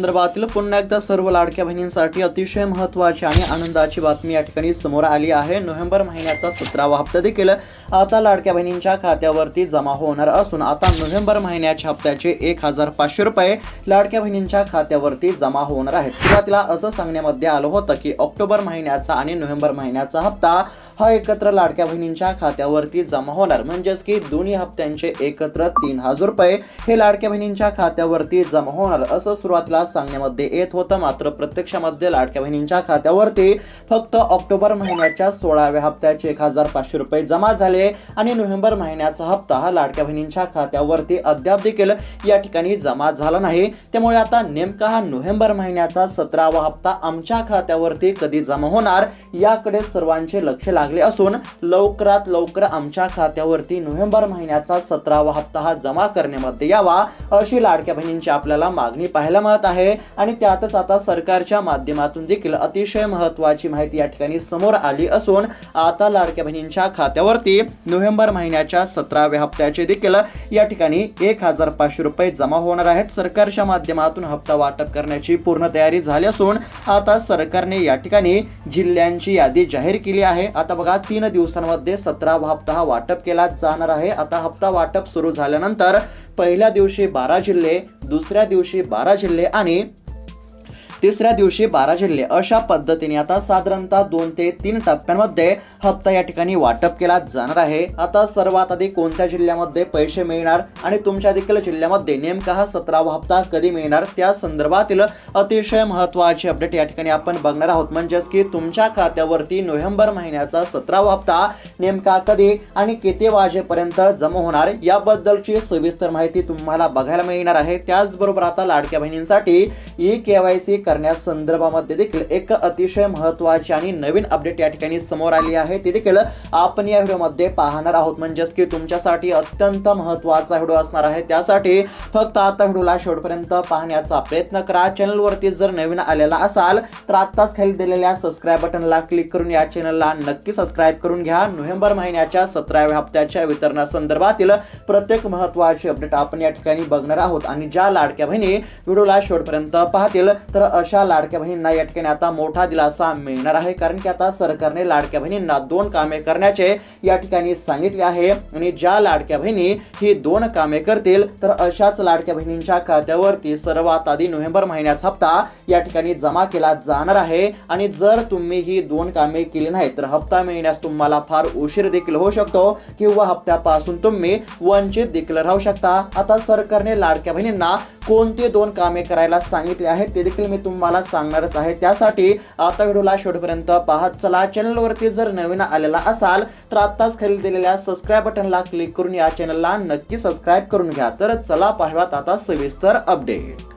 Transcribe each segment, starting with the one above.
संदर्भातील पुन्हा एकदा सर्व लाडक्या बहिणींसाठी अतिशय महत्त्वाची आणि आनंदाची बातमी या ठिकाणी समोर आली आहे। नोव्हेंबर महिन्याचा 17वा हप्ता देखील आता लाडक्या बहिणींच्या खात्यावरती जमा होणार असून आता नोव्हेंबर महिन्याच्या हप्त्याचे 1500 रुपये लाडक्या बहिणींच्या खात्यावरती जमा होणार आहेत। सुरुवातीला असं सांगण्यामध्ये आलं होतं की ऑक्टोबर महिन्याचा आणि नोव्हेंबर महिन्याचा हप्ता हा एकत्र लाडक्या बहिणींच्या खात्यावरती जमा होणार, म्हणजेच की दोन्ही हप्त्यांचे एकत्र 3000 रुपये हे लाडक्या बहिणींच्या खात्यावरती जमा होणार असं सुरुवातीला सांगण्यामध्ये येत होतं। मात्र प्रत्यक्षामध्ये लाडक्या बहिणींच्या खात्यावरती फक्त ऑक्टोबर महिन्याच्या 16व्या हप्त्याचे 1500 रुपये जमा झाले आणि नोव्हेंबर महिन्याचा हप्ता हा लाडक्या बहिणींच्या खात्यावरती अद्याप देखील या ठिकाणी जमा झाला नाही। त्यामुळे आता नेमका हा नोव्हेंबर महिन्याचा 17वा हप्ता आमच्या खात्यावरती कधी जमा होणार याकडे सर्वांचे लक्ष लागले असून लवकरात लवकर आमच्या खात्यावरती नोव्हेंबर महिन्याचा 17वा हप्ता हा जमा करण्यामध्ये यावा अशी लाडक्या बहिणींची आपल्याला मागणी पाहायला मिळत आहे। आणि त्यातच आता सरकारच्या माध्यमातून देखील अतिशय महत्त्वाची माहिती या ठिकाणी समोर आली असून आता लाडक्या बहिणींच्या खात्यावरती नोव्हेंबर महिन्याच्या 17व्या हप्त्याचे देखील या ठिकाणी 1500 रुपये जमा होणार आहेत। सरकारच्या माध्यमातून हप्ता वाटप करण्याची पूर्ण तयारी झाली असून आता सरकारने या ठिकाणी जिल्ह्यांची यादी जाहीर केली आहे। आता बघा 3 दिवसांमध्ये 17वा हप्ता हा वाटप केला जाणार आहे। आता हप्ता वाटप सुरू झाल्यानंतर पहिल्या दिवशी 12 जिल्हे, दुसऱ्या दिवशी 12 जिल्हे आणि तिसऱ्या दिवशी 12 जिल्हे अशा पद्धतीने आता साधारणतः 2 ते 3 टप्प्यांमध्ये हप्ता या ठिकाणी वाटप केला जाणार आहे। आता सर्वात आधी कोणत्या जिल्ह्यामध्ये पैसे मिळणार आणि तुमच्या देखील जिल्ह्यामध्ये नेमका हा 17वा हप्ता कधी मिळणार त्या संदर्भातील अतिशय महत्त्वाची अपडेट या ठिकाणी आपण बघणार आहोत। म्हणजेच की तुमच्या खात्यावरती नोव्हेंबर महिन्याचा 17वा हप्ता नेमका कधी आणि किती वाजेपर्यंत जमा होणार याबद्दलची सविस्तर माहिती तुम्हाला बघायला मिळणार आहे। त्याचबरोबर आता लाडक्या बहिणींसाठी ई-केवायसी करण्यासंदर्भामध्ये देखील एक अतिशय महत्त्वाची आणि नवीन अपडेट या ठिकाणी समोर आली आहे, ते देखील आपण या व्हिडिओमध्ये पाहणार आहोत। म्हणजेच की तुमच्यासाठी अत्यंत महत्त्वाचा व्हिडिओ असणार आहे, त्यासाठी फक्त आता व्हिडिओला शेवटपर्यंत पाहण्याचा प्रयत्न करा। चॅनलवरती जर नवीन आलेला असाल तर आत्ताच खाली दिलेल्या सबस्क्राईब बटनला क्लिक करून या चॅनलला नक्की सबस्क्राईब करून घ्या। नोव्हेंबर महिन्याच्या 17व्या हप्त्याच्या वितरणासंदर्भातील प्रत्येक महत्त्वाची अपडेट आपण या ठिकाणी बघणार आहोत आणि ज्या लाडक्या बहिणी व्हिडिओला शेवटपर्यंत पाहतील तर अशा लाडक्या बहिणींना या ठिकाणी आता मोठा दिलासा मिळणार आहे, कारण की आता सरकारने लाडक्या बहिणींना 2 कामे करण्याचे या ठिकाणी सांगितले आहे आणि ज्या लाडक्या बहिणी ही 2 कामे करतील तर अशाच लाडक्या बहिणींच्या खात्यावरती सर्वात आधी नोव्हेंबर महिन्याचा हप्ता या ठिकाणी जमा केला जाणार आहे। आणि जर तुम्ही ही 2 कामे केली नाही तर हप्ता मिळण्यास तुम्हाला फार उशीर देखील होऊ शकतो किंवा हप्त्यापासून तुम्ही वंचित देखील राहू शकता। आता सरकारने लाडक्या बहिणींना कोणते 2 कामे करायला सांगितले आहेत ते देखील मी तुम्हाला सांगणारच आहे। त्यासाठी आता व्हिडिओला शेवटपर्यंत पाहत चला। चॅनलवरती जर नवीन आलेला असाल तर आत्ताच खाली दिलेल्या सबस्क्राईब बटनला क्लिक करून या चॅनलला नक्की सबस्क्राईब करून घ्या। तर चला पाहूयात आता सविस्तर अपडेट।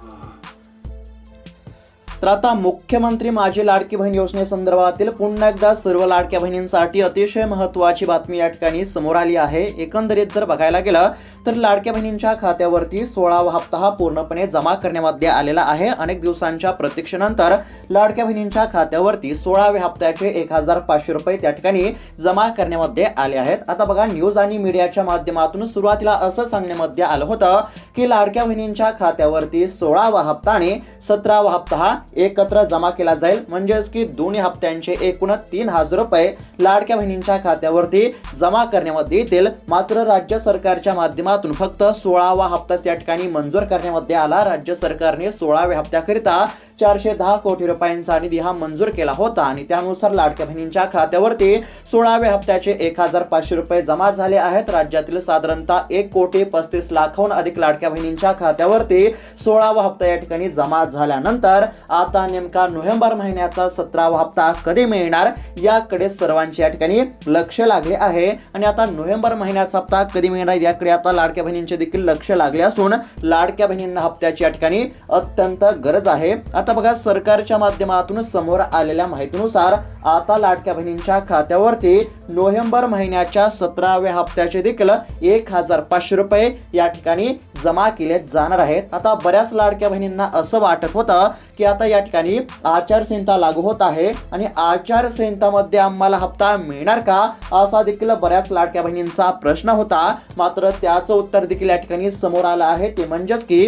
तर आता मुख्यमंत्री माझी लाडकी बहीण योजनेसंदर्भातील पुन्हा एकदा सर्व लाडक्या बहिणींसाठी अतिशय महत्त्वाची बातमी या ठिकाणी समोर आली आहे। एकंदरीत जर बघायला गेलं तर लाडक्या बहिणींच्या खात्यावरती 16वा हप्ता हा पूर्णपणे जमा करण्यामध्ये आलेला आहे। अनेक दिवसांच्या प्रतीक्षेनंतर लाडक्या बहिणींच्या खात्यावरती 16व्या हप्त्याचे 1500 रुपये त्या ठिकाणी जमा करण्यामध्ये आले आहेत। आता बघा न्यूज आणि मीडियाच्या माध्यमातून सुरुवातीला असं सांगण्यामध्ये आलं होतं की लाडक्या बहिणींच्या खात्यावरती 16वा हप्ता आणि 17वा हप्ता हा एकत्र जमा केला जाईल, म्हणजेच की दोन्ही हप्त्यांचे एकूण 3000 रुपये लाडक्या बहिणींच्या खात्यावरती जमा करण्यामध्ये येतील। मात्र राज्य सरकारच्या माध्यमातून फक्त 16वा हप्ताच या ठिकाणी मंजूर करण्यामध्ये आला। राज्य सरकारने 16व्या हप्त्याकरिता 410 कोटी रुपयांचा निधी हा मंजूर केला होता आणि त्यानुसार लाडक्या बहिणींच्या खात्यावरती 16व्या हप्त्याचे 1500 रुपये जमा झाले आहेत। राज्यातील साधारणतः 1,35,00,000हून अधिक लाडक्या बहिणींच्या खात्यावरती 16वा हप्ता या ठिकाणी जमा झाल्यानंतर आता नेमका नोव्हेंबर महिन्याचा 17वा हप्ता कधी मिळणार याकडे सर्वांचे या ठिकाणी लक्ष लागले आहे आणि आता नोव्हेंबर महिन्याचा हप्ता कधी मिळणार याकडे आता लाडक्या बहिणींचे देखील लक्ष लागले असून लाडक्या बहिणींना हप्त्याची या ठिकाणी अत्यंत गरज आहे। आता बघा सरकारच्या माध्यमातून समोर आलेल्या माहितीनुसार आता लाडक्या बहिणींच्या खात्यावरती नोव्हेंबर महिन्याच्या 17व्या हप्त्याचे देखील 1500 रुपये या ठिकाणी जमा केले जाणार आहेत। आता बऱ्याच लाडक्या बहिणींना असं वाटत होतं की आता या ठिकाणी आचारसंहिता लागू होत आहे आणि आचारसंहितामध्ये आम्हाला हप्ता मिळणार का असा देखील बऱ्याच लाडक्या बहिणींचा प्रश्न होता। मात्र त्याचं उत्तर देखील या ठिकाणी समोर आलं आहे, ते म्हणजेच की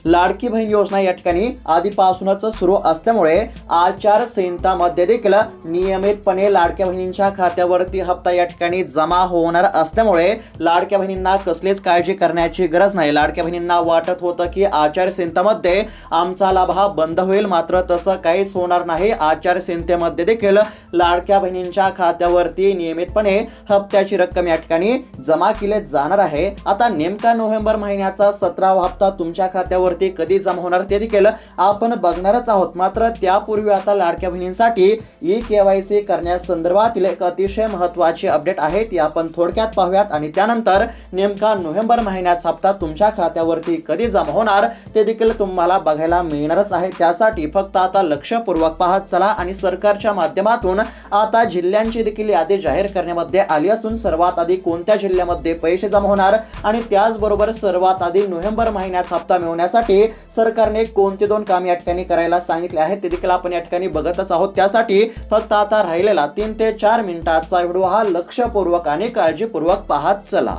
लाडकी बहीण योजना या ठिकाणी आधीपासूनच सुरू असल्यामुळे आचारसंहितामध्ये देखील नियमितपणे लाडक्या बहिणींच्या खात्यावरती हप्ता या ठिकाणी जमा होणार असल्यामुळे लाडक्या बहिणींना कसलीच काळजी करण्याची गरज नाही। लाडक्या बहिणींना वाटत होतं की आचारसंहितेमध्ये आमचा लाभ हा बंद होईल, मात्र तसं काहीच होणार नाही। आचारसंहितेमध्ये देखील लाडक्या बहिणींच्या खात्यावरती नियमितपणे हप्त्याची रक्कम या ठिकाणी जमा केली जाणार आहे। आता नेमका नोव्हेंबर महिन्याचा 17वा हप्ता तुमच्या खात्यावरती कधी जमा होणार ते देखील आपण बघणारच आहोत। मात्र त्यापूर्वी आता लाडक्या बहिणींसाठी ई-KYC करण्यासंदर्भातील एक अतिशय महत्त्वाची अपडेट आहे, ती आपण थोडक्यात पाहूयात आणि त्यानंतर नेमका नोव्हेंबर महिन्याचा हप्ता तुमच्या खात्यावरती कधी जमा होणार ते देखील तुम्हाला बघायला मिळणारच आहे। त्यासाठी फक्त आता लक्षपूर्वक पाहत चला आणि सरकारच्या माध्यमातून आता जिल्ह्यांची देखील यादी जाहीर करण्यामध्ये आली असून सर्वात आधी कोणत्या जिल्ह्यामध्ये पैसे जमा होणार आणि त्याचबरोबर सर्वात आधी नोव्हेंबर महिन्याचा हप्ता मिळवण्यासाठी सरकारने कोणते 2 काम या ठिकाणी करायला सांगितले आहेत ते देखील आपण या ठिकाणी बघतच आहोत। त्यासाठी फक्त आता राहिलेला 3 ते 4 मिनिटाचा व्हिडिओ हा लक्षपूर्वक आणि काळजीपूर्वक पाहत चला।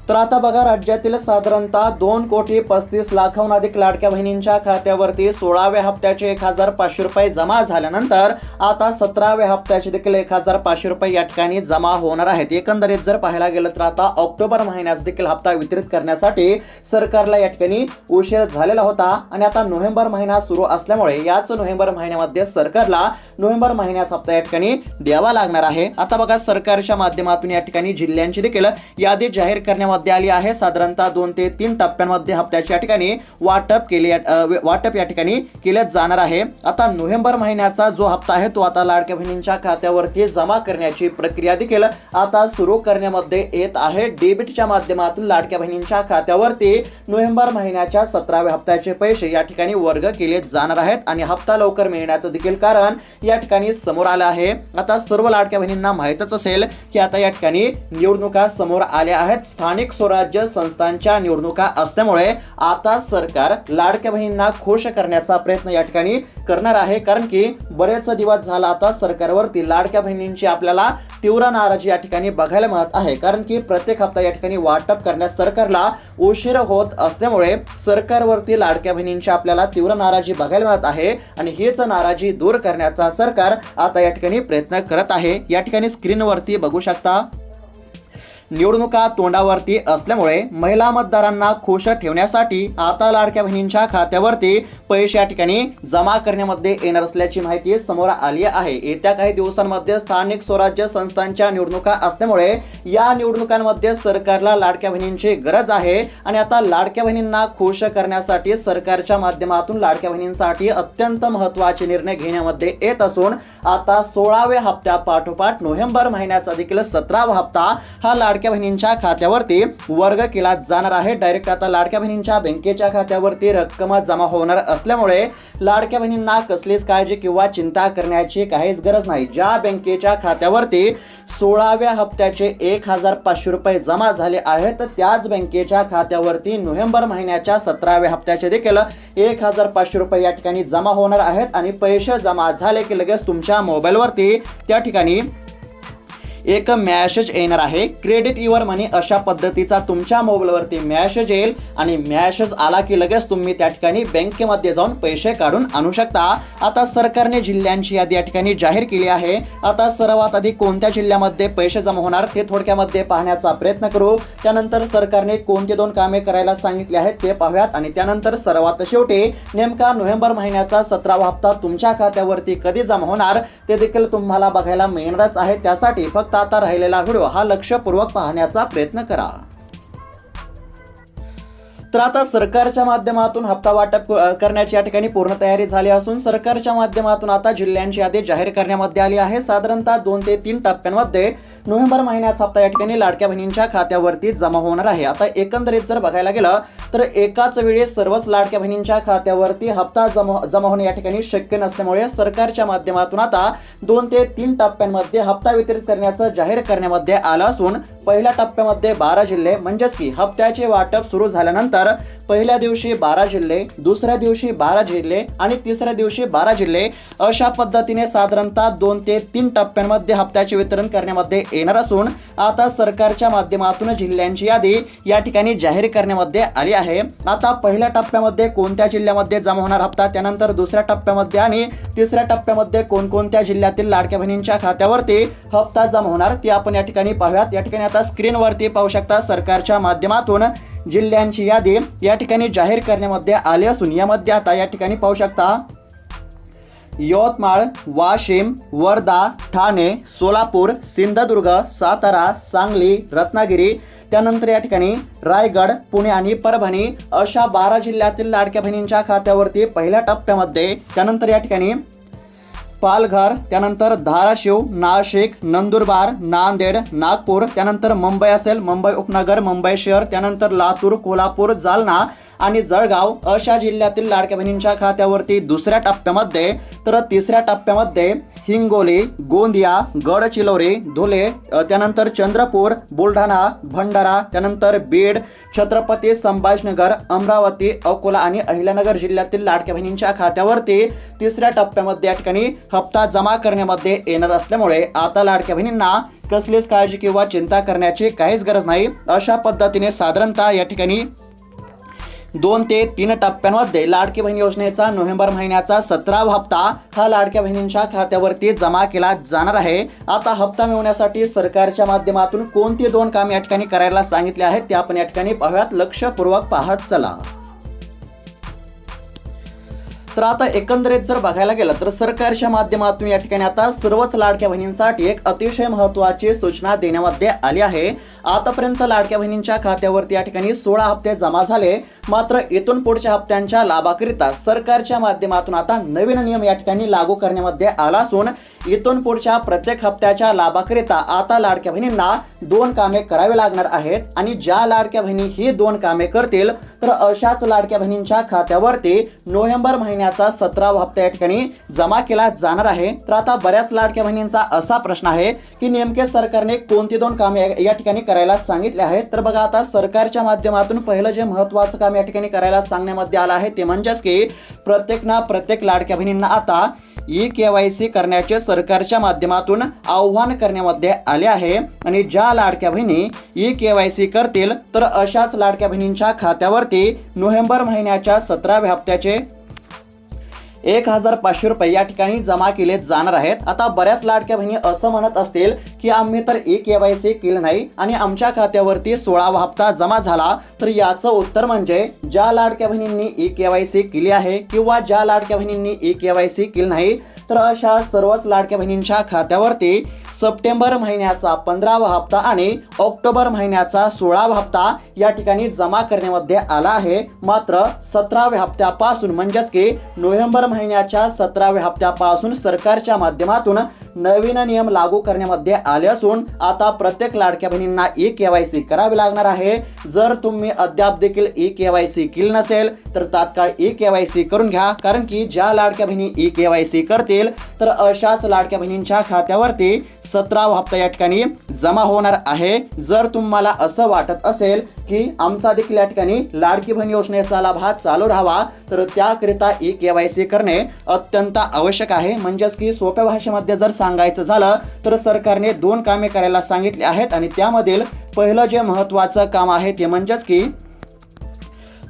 तर आता बघा, राज्यातील साधारणतः 2,35,00,000हून अधिक लाडक्या बहिणींच्या खात्यावरती 16व्या हप्त्याचे 1,500 रुपये जमा झाल्यानंतर आता 17व्या हप्त्याचे देखील 1,500 रुपये या ठिकाणी जमा होणार आहेत। एकंदरीत जर पाहायला गेलं तर आता ऑक्टोबर महिन्याचा देखील हप्ता वितरित करण्यासाठी सरकारला या ठिकाणी उशीर झालेला होता आणि आता नोव्हेंबर महिना सुरू असल्यामुळे याच नोव्हेंबर महिन्यामध्ये सरकारला नोव्हेंबर महिन्याचा हप्ता या ठिकाणी द्यावा लागणार आहे। आता बघा, सरकारच्या माध्यमातून या ठिकाणी जिल्ह्यांची देखील यादी जाहीर करण्यामध्ये आली आहे। साधारणतः 2 ते 3 टप्प्यांमध्ये हप्त्याच्या ठिकाणी वाटप या ठिकाणी केले जाणार आहे। आता नोव्हेंबर महिन्याचा जो हप्ता आहे तो आता लाडक्या बहिणींच्या खात्यावरती जमा करण्याची प्रक्रिया देखील आता सुरू करण्यामध्ये येत आहे। डेबिटच्या माध्यमातून लाडक्या बहिणींच्या खात्यावरती नोव्हेंबर महिन्याच्या 17व्या हप्त्याचे पैसे या ठिकाणी वर्ग केले जाणार आहेत आणि हप्ता लवकर मिळण्याचं देखील कारण या ठिकाणी समोर आलं आहे। आता सर्व लाडक्या बहिणींना माहीतच असेल की आता या ठिकाणी निवडणुका समोर आल्या आहेत। स्थानिक स्वराज्य संस्थांच्या निवडणुका असल्यामुळे आता सरकार लाडक्या बहिणींना खुश करण्याचा प्रयत्न या ठिकाणी करणार आहे, कारण की बरेच दिवस झाला आता सरकारवरती लाडक्या बहिणींची आपल्याला तीव्र नाराजी या ठिकाणी बघायला मिळत आहे, कारण की प्रत्येक हप्ता या ठिकाणी वाटप करण्यास सरकारला उशीर होत असल्यामुळे सरकारवरती लाडक्या बहिणींची आपल्याला तीव्र नाराजी बघायला मिळत आहे आणि हीच नाराजी दूर करण्याचा सरकार आता या ठिकाणी प्रयत्न करत आहे। या ठिकाणी स्क्रीनवरती बघू शकता, निवडणुका तोंडावरती असल्यामुळे महिला मतदारांना खुश ठेवण्यासाठी आता लाडक्या बहिणींच्या खात्यावरती पैसे या ठिकाणी जमा करण्यामध्ये येणार असल्याची माहिती समोर आली आहे। येत्या काही दिवसांमध्ये स्थानिक स्वराज्य संस्थांच्या निवडणुका असल्यामुळे या निवडणुकांमध्ये सरकारला लाडक्या बहिणींची गरज आहे आणि आता लाडक्या बहिणींना खुश करण्यासाठी सरकारच्या माध्यमातून लाडक्या बहिणींसाठी अत्यंत महत्त्वाचे निर्णय घेण्यामध्ये येत असून आता 16व्या हप्त्यापाठोपाठ नोव्हेंबर महिन्याचा देखील 17वा हप्ता हा लाडक्या बहिणींच्या खात्यावरती वर्ग केला जाणार आहे। डायरेक्ट आता लाडक्या बहिणींच्या बँकेच्या खात्यावरती रक्कम जमा होणार असल्यामुळे लाडक्या बहिणींना कसलीच काळजी किंवा चिंता करण्याची काहीच गरज नाही। ज्या बँकेच्या खात्यावरती 16व्या हप्त्याचे 1,500 रुपये जमा झाले आहेत त्याच बँकेच्या खात्यावरती नोव्हेंबर महिन्याच्या 17व्या हप्त्याचे देखील 1,500 रुपये या ठिकाणी जमा होणार आहेत आणि पैसे जमा झाले की लगेच तुमच्या मोबाईलवरती त्या ठिकाणी एक मॅसेज येणार आहे, क्रेडिट युअर मनी अशा पद्धतीचा तुमच्या मोबाईलवरती मॅसेज येईल आणि मॅसेज आला की लगेच तुम्ही त्या ठिकाणी बँकेमध्ये जाऊन पैसे काढून आणू शकता। आता सरकारने जिल्ह्यांची यादी या ठिकाणी जाहीर केली आहे। आता सर्वात आधी कोणत्या जिल्ह्यामध्ये पैसे जमा होणार ते थोडक्यामध्ये पाहण्याचा प्रयत्न करू। त्यानंतर सरकारने कोणते 2 कामे करायला सांगितले आहेत ते पाहूयात आणि त्यानंतर सर्वात शेवटी नेमका नोव्हेंबर महिन्याचा 17वा हप्ता तुमच्या खात्यावरती कधी जमा होणार ते देखील तुम्हाला बघायला मिळणारच आहे। त्यासाठी फक्त आता राहिलेला व्हिडिओ हा लक्षपूर्वक पाहण्याचा प्रयत्न करा। तर आता सरकारच्या माध्यमातून हप्ता वाटप करण्याची या ठिकाणी पूर्ण तयारी झाली असून सरकारच्या माध्यमातून आता जिल्ह्यांची यादी जाहीर करण्यामध्ये आली आहे। साधारणतः 2 ते 3 टप्प्यांमध्ये नोव्हेंबर महिन्याचा हप्ता या ठिकाणी लाडक्या बहिणींच्या खात्यावरती जमा होणार आहे। आता एकंदरीत जर बघायला गेलं तर एकाच वेळी सर्वच लाडक्या बहिणींच्या खात्यावरती हप्ता जमा होणे या ठिकाणी शक्य नसल्यामुळे सरकारच्या माध्यमातून आता 2 ते 3 टप्प्यांमध्ये हप्ता वितरित करण्याचं जाहीर करण्यामध्ये आलं असून पहिल्या टप्प्यामध्ये 12 जिल्हे म्हणजेच की हप्त्याचे वाटप सुरू झाल्यानंतर त्यानंतर पहिल्या दिवशी 12 जिल्हे, दुसऱ्या दिवशी 12 जिल्हे आणि तिसऱ्या दिवशी 12 जिल्हे अशा पद्धतीने साधारणतः 2 ते 3 टप्प्यांमध्ये हप्त्याचे वितरण करण्यामध्ये येणार असून आता सरकारच्या माध्यमातून जिल्ह्यांची यादी या ठिकाणी जाहीर करण्यामध्ये आली आहे। आता पहिल्या टप्प्यामध्ये कोणत्या जिल्ह्यामध्ये जमा होणार हप्ता, त्यानंतर दुसऱ्या टप्प्यामध्ये आणि तिसऱ्या टप्प्यामध्ये कोणकोणत्या जिल्ह्यातील लाडक्या बहिणींच्या खात्यावरती हप्ता जमा होणार ते आपण या ठिकाणी पाहूयात। या ठिकाणी आता स्क्रीनवरती पाहू शकता सरकारच्या माध्यमातून जिल्ह्यांची यादी या ठिकाणी जाहीर करण्यामध्ये आली असून यामध्ये आता या ठिकाणी पाहू शकता यवतमाळ, वाशिम, वर्धा, ठाणे, सोलापूर, सिंधुदुर्ग, सातारा, सांगली, रत्नागिरी, त्यानंतर या ठिकाणी रायगड, पुणे आणि परभणी अशा 12 जिल्ह्यातील लाडक्या बहिणींच्या खात्यावरती पहिल्या टप्प्यामध्ये, त्यानंतर या ठिकाणी पालघर, त्यानंतर धाराशिव, नाशिक, नंदुरबार, नांदेड, नागपूर, त्यानंतर मुंबई असेल, मुंबई उपनगर, मुंबई शहर, त्यानंतर लातूर, कोल्हापूर, जालना आणि जळगाव अशा जिल्ह्यातील लाडक्या बहिणींच्या खात्यावरती दुसऱ्या टप्प्यामध्ये, तर तिसऱ्या टप्प्यामध्ये हिंगोली, गोंदिया, गडचिरोली, धुळे, त्यानंतर चंद्रपूर, बुलढाणा, भंडारा, त्यानंतर बीड, छत्रपती संभाजीनगर, अमरावती, अकोला आणि अहिल्यानगर जिल्ह्यातील लाडक्या बहिणींच्या खात्यावरती तिसऱ्या टप्प्यामध्ये या ठिकाणी हप्ता जमा करण्यामध्ये येणार असल्यामुळे आता लाडक्या बहिणींना कसलीच काळजी किंवा चिंता करण्याची काहीच गरज नाही। अशा पद्धतीने साधारणतः या ठिकाणी 2 ते 3 टप्प्यांमध्ये लाडकी बहीण योजनेचा नोव्हेंबर महिन्याचा 17वा हप्ता हा लाडक्या बहिणींच्या खात्यावरती जमा केला जाणार आहे। आता हप्ता मिळवण्यासाठी सरकारच्या माध्यमातून कोणती 2 कामे या ठिकाणी करायला सांगितले आहेत ते आपण या ठिकाणी पाहूयात, लक्षपूर्वक पाहत चला। तर आता एकंदरीत जर बघायला गेलं तर सरकारच्या माध्यमातून या ठिकाणी आता सर्वच लाडक्या बहिणींसाठी एक अतिशय महत्त्वाची सूचना देण्यामध्ये आली आहे। आतापर्यंत लाडक्या बहिणींच्या खात्यावरती या ठिकाणी 16 हप्ते जमा झाले, मात्र इथून पुढच्या हप्त्यांच्या लाभाकरिता सरकारच्या माध्यमातून आता नवीन नियम या ठिकाणी लागू करण्यामध्ये आला असून इथून पुढच्या प्रत्येक हप्त्याच्या लाभाकरिता आता लाडक्या बहिणींना 2 कामे करावी लागणार आहेत आणि ज्या लाडक्या बहिणी ही 2 कामे करतील तर अशाच लाडक्या बहिणींच्या खात्यावरती नोव्हेंबर महिन्याचा 17वा हप्ता या ठिकाणी जमा केला जाणार आहे। तर आता बऱ्याच लाडक्या बहिणींचा असा प्रश्न आहे की नेमके सरकारने कोणती 2 कामे या ठिकाणी करायला सांगितले आहेत। तर बघा आता सरकारच्या माध्यमातून पहिलं जे महत्त्वाचं काम या ठिकाणी करायला सांगण्यामध्ये आलं आहे ते म्हणजेच की प्रत्येक लाडक्या बहिणींना आता ई-KYC करण्याचे सरकारच्या माध्यमातून आव्हान करण्यामध्ये आले आहे आणि ज्या लाडक्या बहिणी ई-KYC करतील तर अशाच लाडक्या बहिणींच्या खात्यावरती नोव्हेंबर महिन्याच्या 17व्या हप्त्याचे 1500 रुपये या ठिकाणी जमा केले जाणार आहेत। आता बऱ्याच लाडक्या बहिणी असं म्हणत असतील की आम्ही तर ई-KYC केलं नाही आणि आमच्या खात्यावरती 16वा हप्ता जमा झाला, तर याचं उत्तर म्हणजे ज्या लाडक्या बहिणींनी ई-KYC केली आहे किंवा ज्या लाडक्या बहिणींनी ई-KYC केलं नाही तर अशा सर्वच लाडक्या बहिणींच्या खात्यावरती सप्टेंबर महिन्याचा 15वा हप्ता आणि ऑक्टोबर महिन्याचा 16वा हप्ता या ठिकाणी जमा करण्यामध्ये आला आहे। मात्र 17व्या हप्त्यापासून म्हणजेच की नोव्हेंबर महिन्याच्या 17व्या हप्त्यापासून सरकारच्या माध्यमातून नवीन नियम लागू करण्यामध्ये आले असून आता प्रत्येक लाडक्या बहिणींना ई-KYC करावे लागणार आहे। जर तुम्ही अद्याप देखील ई-KYC केली नसेल तर तात्काळ ई-KYC करून घ्या, कारण की ज्या लाडक्या बहिणी ई-KYC करतील तर अशाच लाडक्या बहिणींच्या खात्यावरती 17वा हप्ता या ठिकाणी जमा होणार आहे। जर तुम्हाला असं वाटत असेल की आमचा देखील या ठिकाणी लाडकी बहीण योजनेचा लाभ हा चालू राहावा तर त्याकरिता ई-KYC करणे अत्यंत आवश्यक आहे। म्हणजेच की सोप्या भाषेमध्ये जर सांगायचं झालं तर सरकारने 2 कामे करायला सांगितले आहेत आणि त्यामधील पहिलं जे महत्त्वाचं काम आहे ते म्हणजेच की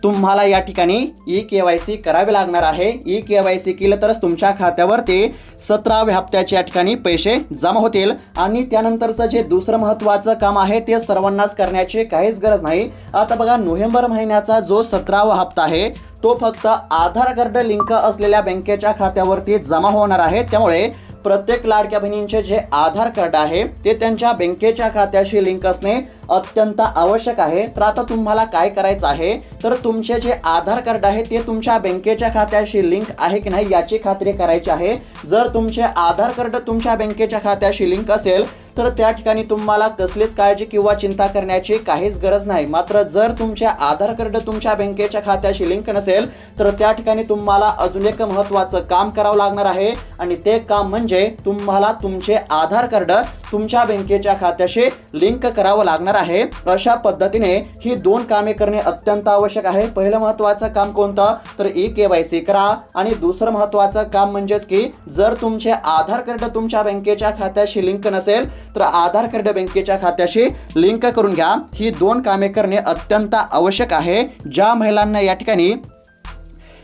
तुम्हाला या ठिकाणी ई-KYC करावे लागणार आहे। ई-KYC केलं तरच तुमच्या खात्यावरती 17व्या हप्त्याचे या ठिकाणी पैसे जमा होतील आणि त्यानंतरचं जे दुसरं महत्त्वाचं काम आहे ते सर्वांनाच करण्याची काहीच गरज नाही। आता बघा नोव्हेंबर महिन्याचा जो 17वा हप्ता आहे तो फक्त आधार कार्ड लिंक असलेल्या बँकेच्या खात्यावरती जमा होणार आहे। त्यामुळे प्रत्येक लाडक्या बहिणींचे जे आधार कार्ड आहे ते त्यांच्या बँकेच्या खात्याशी लिंक असणे अत्यंत आवश्यक आहे। तर आता तुम्हाला काय करायचं आहे तर तुमचे जे आधार कार्ड आहे ते तुमच्या बँकेच्या खात्याशी लिंक आहे की नाही याची खात्री करायची आहे। जर तुमचे आधार कार्ड तुमच्या बँकेच्या खात्याशी लिंक असेल तर त्या ठिकाणी तुम्हाला कसलीच काळजी किंवा चिंता करण्याची काहीच गरज नाही। मात्र जर तुमचे आधार कार्ड तुमच्या बँकेच्या खात्याशी लिंक नसेल तर त्या ठिकाणी तुम्हाला अजून एक महत्त्वाचं काम करावं लागणार आहे आणि ते काम म्हणजे तुम्हाला तुमचे आधार कार्ड तुमच्या बँकेच्या खात्याशी लिंक करावं लागणार आहे अशा पद्धतीने ही 2 कामे करणे अत्यंत आवश्यक आहे. पहिलं महत्त्वाचं काम कोणतं तर ई-केवायसी करा आणि दुसरं महत्त्वाचं काम म्हणजेच की जर तुमचे आधार कार्ड तुमच्या बँकेच्या खात्याशी लिंक नसेल तर आधार कार्ड बँकेच्या खात्याशी लिंक करून घ्या. ही 2 कामे करणे अत्यंत आवश्यक आहे. ज्या महिलांना या ठिकाणी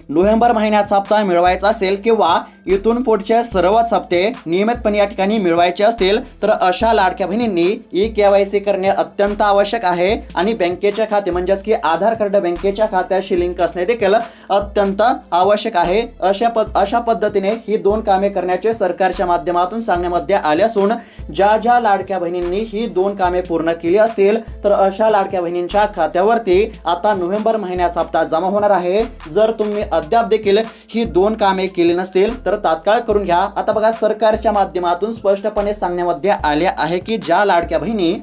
नोव्हेंबर महिन्याचा हप्ता मिळवायचा असेल किंवा इथून पुढचे सर्वच हप्ते नियमितपणे या ठिकाणी मिळवायचे असतील तर अशा लाडक्या बहिणींनी ई-केवायसी करणे अत्यंत आवश्यक आहे आणि बँकेचे खाते म्हणजेच की आधार कार्ड बँकेच्या खात्याशी लिंक असणे देखील अत्यंत आवश्यक आहे. अशा पद्धतीने ही 2 कामे करण्याचे सरकारच्या माध्यमातून सांगण्यामध्ये आले असून ज्या लाडक्या बहिणींनी ही 2 कामे पूर्ण केली असतील तर अशा लाडक्या बहिणींच्या खात्यावरती आता नोव्हेंबर महिन्याचा हप्ता जमा होणार आहे. जर तुम्ही अद्याप देखील ही 2 कामे केली नसतील तर तात्काळ करून घ्या. आता बघा सरकारच्या माध्यमातून स्पष्टपणे सांगण्यामध्ये आले आहे की ज्या लाडक्या बहिणी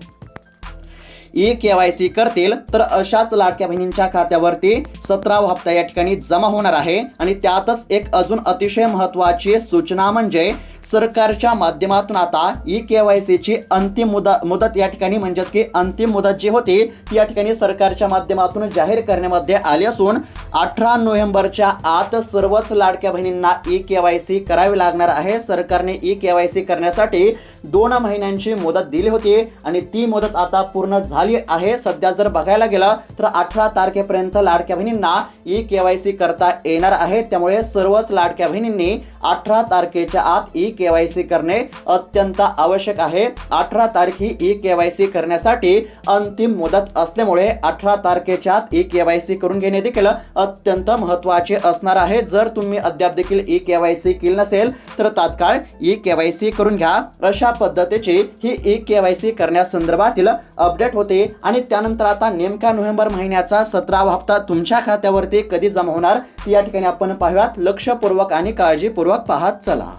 ई-केवायसी करतील तर अशाच लाडक्या बहिणींच्या खात्यावरती 17वा हप्ता या ठिकाणी जमा होणार आहे. आणि त्यातच एक अजून अतिशय महत्त्वाची सूचना म्हणजे सरकारच्या माध्यमातून आता ई-केवायसीची अंतिम मुदत या ठिकाणी म्हणजेच की अंतिम मुदत जी होती ती या ठिकाणी सरकारच्या माध्यमातून जाहीर करण्यामध्ये आली असून 18 नोव्हेंबरच्या आत सर्वच लाडक्या बहिणींना ई-केवायसी करावी लागणार आहे. सरकारने ई-केवायसी करण्यासाठी 2 महिन्यांची मुदत दिली होती आणि ती मुदत आता पूर्ण झाली आहे. सध्या जर बघायला गेलं तर 18 तारखेपर्यंत लाडक्या बहिणींना ई-केवायसी करता येणार आहे. त्यामुळे सर्वच लाडक्या बहिणींनी 18 तारखेच्या आत ई-केवायसी करणे अत्यंत आवश्यक आहे. 18 तारीख ही ई-केवायसी करण्यासाठी अंतिम मुदत असल्यामुळे 18 तारखेच्या आत ई-केवायसी करून घेणे देखील अत्यंत महत्त्वाचे असणार आहे. जर तुम्ही अद्याप देखील ई-केवायसी केली नसेल तर तात्काळ ई-केवायसी करून घ्या. अशा पद्धतीची ही ई-केवायसी करण्यासंदर्भातील अपडेट होते. आणि त्यानंतर आता नेमका नोव्हेंबर महिन्याचा 17वा हप्ता तुमच्या खात्यावरती कधी जमा होणार या ठिकाणी आपण पाहूयात. लक्षपूर्वक आणि काळजीपूर्वक पाहत चला.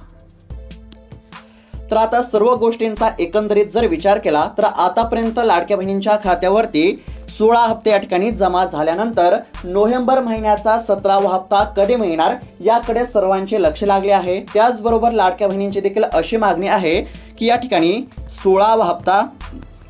तर आता सर्व गोष्टींचा एकंदरीत जर विचार केला तर आतापर्यंत लाडक्या बहिणींच्या खात्यावरती 16 हप्ते या ठिकाणी जमा झाल्यानंतर नोव्हेंबर महिन्याचा 17वा हप्ता कधी मिळणार याकडे सर्वांचे लक्ष लागले आहे. त्याचबरोबर लाडक्या बहिणींची देखील अशी मागणी आहे की या ठिकाणी 16वा हप्ता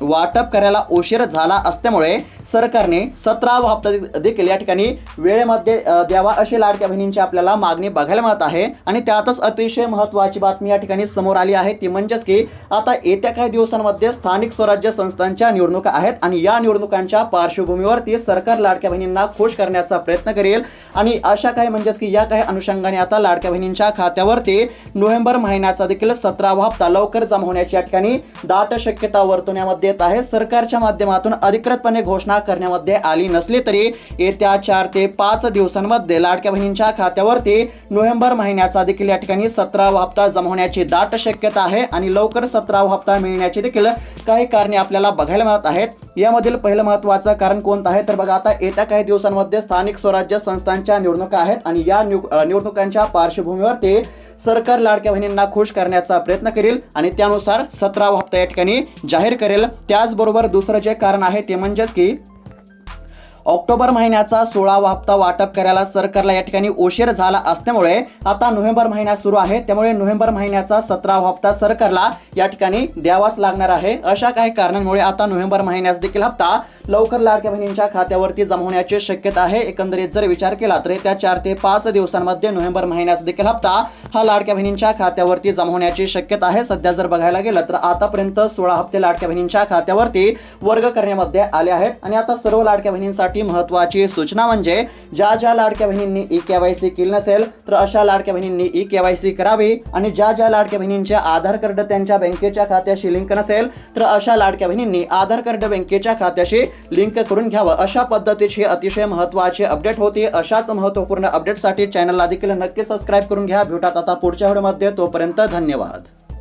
वाटप करायला उशीर झाला असल्यामुळे सरकारने 17वा हप्ता देखील या ठिकाणी वेळेमध्ये द्यावा अशी लाडक्या बहिणींची आपल्याला मागणी बघायला मिळत आहे. आणि त्यातच अतिशय महत्त्वाची बातमी या ठिकाणी समोर आली आहे ती म्हणजेच की आता येत्या काही दिवसांमध्ये स्थानिक स्वराज्य संस्थांच्या निवडणुका आहेत आणि या निवडणुकांच्या पार्श्वभूमीवरती सरकार लाडक्या बहिणींना खुश करण्याचा प्रयत्न करेल. आणि अशा काही म्हणजेच की या काही अनुषंगाने आता लाडक्या बहिणींच्या खात्यावरती नोव्हेंबर महिन्याचा देखील 17वा हप्ता लवकर जमा होण्याची या ठिकाणी दाट शक्यता वर्तवण्यामध्ये येत आहे. सरकारच्या माध्यमातून अधिकृतपणे घोषणा करण्यामध्ये आली नसली तरी येत्या 4 ते 5 दिवसांमध्ये लाडक्या बहिणींच्या खात्यावरती नोव्हेंबर महिन्याचा देखील या ठिकाणी 17वा हप्ता जमा होण्याची दाट शक्यता आहे. आणि लवकर 17वा हप्ता मिळण्याची देखील काही कारणे आपल्याला बघायला मिळत आहेत. यामधील पहिलं महत्त्वाचं कारण कोणतं आहे तर बघा आता येत्या काही दिवसांमध्ये स्थानिक स्वराज्य संस्थांच्या निवडणुका आहेत आणि या निवडणुकांच्या पार्श्वभूमीवरती सरकार लाडक्या बहिणींना खुश करण्याचा प्रयत्न करेल आणि त्यानुसार 17वा हप्ता या ठिकाणी जाहीर करेल. त्याचबरोबर दुसरं जे कारण आहे ते म्हणजेच की ऑक्टोबर महिन्याचा 16वा हप्ता वाटप करायला सरकारला या ठिकाणी उशीर झाला असल्यामुळे आता नोव्हेंबर महिना सुरू आहे. त्यामुळे नोव्हेंबर महिन्याचा 17वा हप्ता सरकारला या ठिकाणी द्यावाच लागणार आहे. अशा काही कारणांमुळे आता नोव्हेंबर महिन्यास देखील हप्ता लवकर लाडक्या बहिणींच्या खात्यावरती जमा होण्याची शक्यता आहे. एकंदरीत जर विचार केला तर त्या 4 ते 5 दिवसांमध्ये नोव्हेंबर महिन्यास देखील हप्ता हा लाडक्या बहिणींच्या खात्यावरती जमा होण्याची शक्यता आहे. सध्या जर बघायला गेलं तर आतापर्यंत 16 हप्ते लाडक्या बहिणींच्या खात्यावरती वर्ग करण्यामध्ये आले आहेत. आणि आता सर्व लाडक्या बहिणींसाठी महत्त्वाची सूचना म्हणजे ज्या लाडक्या बहिणींनी ई-केवायसी केली नसेल तर अशा लाडक्या बहिणींनी ई-केवायसी करावी. आणि ज्या लाडक्या बहिणींचे आधार कार्ड त्यांच्या बँकेच्या खात्याशी लिंक नसेल तर अशा लाडक्या बहिणींनी आधार कार्ड बँकेच्या खात्याशी लिंक करून घ्यावं. अशा पद्धतीची अतिशय महत्त्वाची अपडेट होती. अशाच महत्त्वपूर्ण अपडेटसाठी चॅनलला देखील नक्की सबस्क्राईब करून घ्या. भेटूयात आता पुढच्या व्हिडिओमध्ये. तोपर्यंत धन्यवाद.